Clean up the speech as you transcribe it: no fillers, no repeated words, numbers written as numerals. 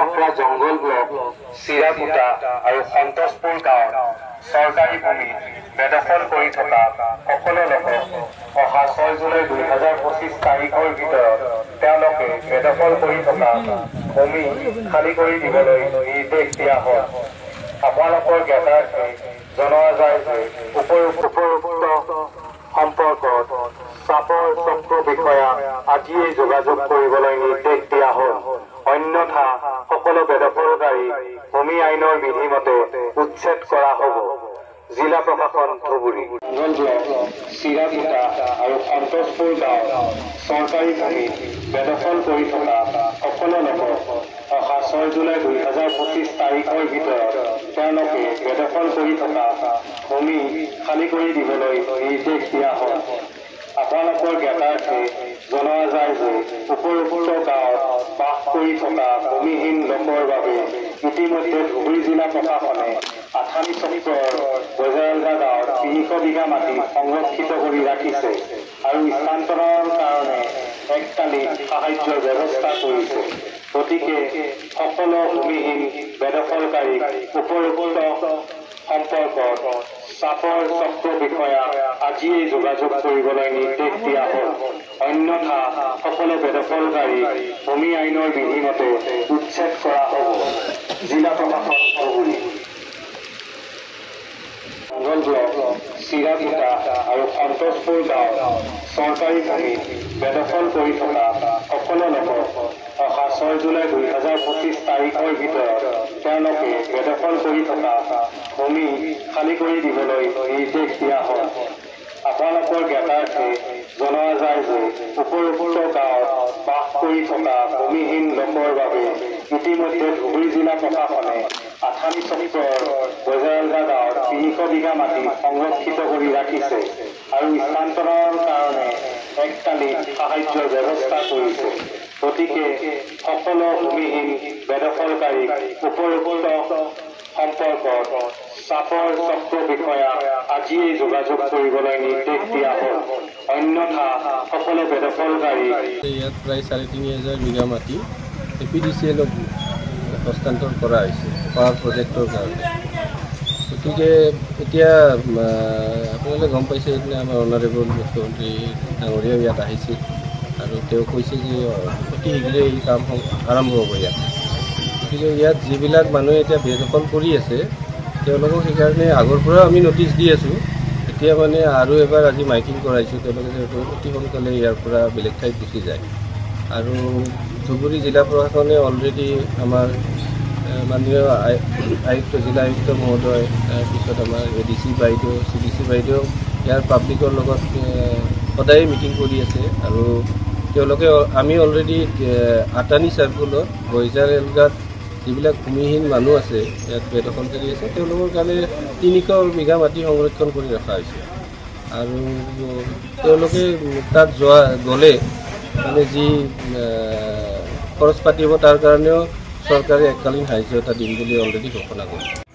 আখৰা জংগল ব্লক চিৰাকুটা আৰু সন্তোষপুৰ গাঁৱত চৰকাৰী ভূমি বেদখল কৰি থকা সকলো লোকক অহা 6 জুলাই 2025 তাৰিখৰ ভিতৰত তেওঁলোকে বেদখল কৰি থকা ভূমি খালী কৰি দিবলৈ নিৰ্দেশ দিয়া হ'ল। আপোনালোকৰ জ্ঞাতাৰ্থে জনোৱা যায় যে উপৰোক্ত সম্পৰ্কত চাপৰ চক্ৰ বিষয়া আজিয়েই যোগাযোগ কৰিবলৈ নিৰ্দেশ দিয়া হ'ল। অন্যথা সকলো বেদখলকাৰী ভূমি আইনৰ বিধিমতে উচ্ছেদ কৰা হ'ব। জিলা প্ৰশাসন ধুবুৰী চিৰাকুটা আৰু সন্তোষপুৰ গাঁৱত চৰকাৰী ভূমি বেদখল কৰি থকা সকলো লোকক অহা 6 জুলাই 2025 তাৰিখৰ ভিতৰত তেওঁলোকে বেদখল কৰি থকা ভূমি খালী কৰি দিবলৈ নিৰ্দেশ দিয়া হ'ল। আপোনালোকৰ জ্ঞাতাৰ্থে জনোৱা যায় যে উপৰোক্ত গাঁৱত বাস কৰি থকা ভূমিহীন লোকৰ বাবে ইতিমধ্যে ধুবুৰী জিলা প্ৰশাসনে আথানি চক্ৰৰ বজাৰগা গাঁৱত 300 বিঘা মাটি সংৰক্ষিত কৰি ৰাখিছে আৰু স্থানান্তৰৰ কাৰণে এককালীন সাহায্যৰ ব্যৱস্থা কৰিছে। গতিকে সকলো ভূমিহীন বেদখলকাৰীক উপৰোক্ত সম্পৰ্কত চাপৰ চক্ৰ বিষয়া আজিয়েই যোগাযোগ কৰিবলৈ নিৰ্দেশ দিয়া হ'ল। অন্যথা সকলো বেদখলকাৰী ভূমি আইনৰ বিধিমতে উচ্ছেদ কৰা হ'ব। জিলা প্ৰশাসন ধুবুৰী ব্লক চিৰাকুটা আৰু সন্তোষপুৰ গাঁৱত চৰকাৰী ভূমি বেদখল কৰি থকা সকলো লোকক অহা 6 জুলাই 2025 তাৰিখৰ ভিতৰত তেওঁলোকে বেদখল কৰি থকা ভূমি খালী কৰি দিবলৈ নিৰ্দেশ দিয়া হ'ল। আপোনালোকৰ জ্ঞাতাৰ্থে জনোৱা যায় যে উপৰোক্ত গাঁৱত বাস কৰি থকা ভূমিহীন লোকৰ বাবে ইতিমধ্যে ধুবুৰী জিলা প্ৰশাসনে আথানি চক্ৰৰ বজাৰগা গাঁৱত 300 বিঘা মাটি সংৰক্ষিত কৰি ৰাখিছে আৰু স্থানান্তৰৰ কাৰণে এককালীন সাহায্যৰ ব্যৱস্থা কৰিছে। গতিকে সকলো ভূমিহীন বেদখলকাৰীক উপৰোক্ত সম্পৰ্কত চাপৰ চক্ৰ বিষয়া আজিয়েই যোগাযোগ কৰিবলৈ নিৰ্দেশ দিয়া হ'ল। অন্যথা সকলো বেদখলকাৰী ইয়াত প্ৰায় 3,500 বিঘা মাটি APDCLক হস্তান্তৰ কৰা হৈছে পাৱাৰ প্ৰজেক্টৰ কাৰণে। গতিকে এতিয়া আপোনালোকে গম পাইছে সেইদিনা আমাৰ অনাৰেবল মুখ্যমন্ত্ৰী ডাঙৰীয়াও ইয়াত আহিছিল আৰু তেওঁ কৈছে যে অতি শীঘ্ৰে এই কাম আৰম্ভ হ'ব ইয়াত। গতিকে ইয়াত যিবিলাক মানুহে এতিয়া বেদখল কৰি আছে তেওঁলোকক সেইকাৰণে আগৰ পৰা আমি নটিচ দি আছোঁ। এতিয়া মানে আৰু এবাৰ আজি মাইকিং কৰাইছোঁ, তেওঁলোকে অতি সোনকালে ইয়াৰ পৰা বেলেগ ঠাইত গুচি যায়। আৰু ধুবুৰী জিলা প্ৰশাসনে অলৰেডি আমাৰ মাননীয় আয়ুক্ত জিলা আয়ুক্ত মহোদয়, তাৰপিছত আমাৰ ADC বাইদেউ, CDC বাইদেউ ইয়াৰ পাব্লিকৰ লগত সদায় মিটিং কৰি আছে আৰু তেওঁলোকে আমি অলৰেডি আটানী চাৰ্কুলত বইজাৰ এলগাত যিবিলাক ভূমিহীন মানুহ আছে ইয়াত বেদখলকাৰী আছে তেওঁলোকৰ কাৰণে 300 বিঘা মাটি সংৰক্ষণ কৰি ৰখা হৈছে আৰু তেওঁলোকে তাত গ'লে মানে যি খৰচ পাতি হ'ব তাৰ কাৰণেও চৰকাৰে এককালীন সাহায্য এটা দিম বুলি অলৰেডি ঘোষণা কৰিছে।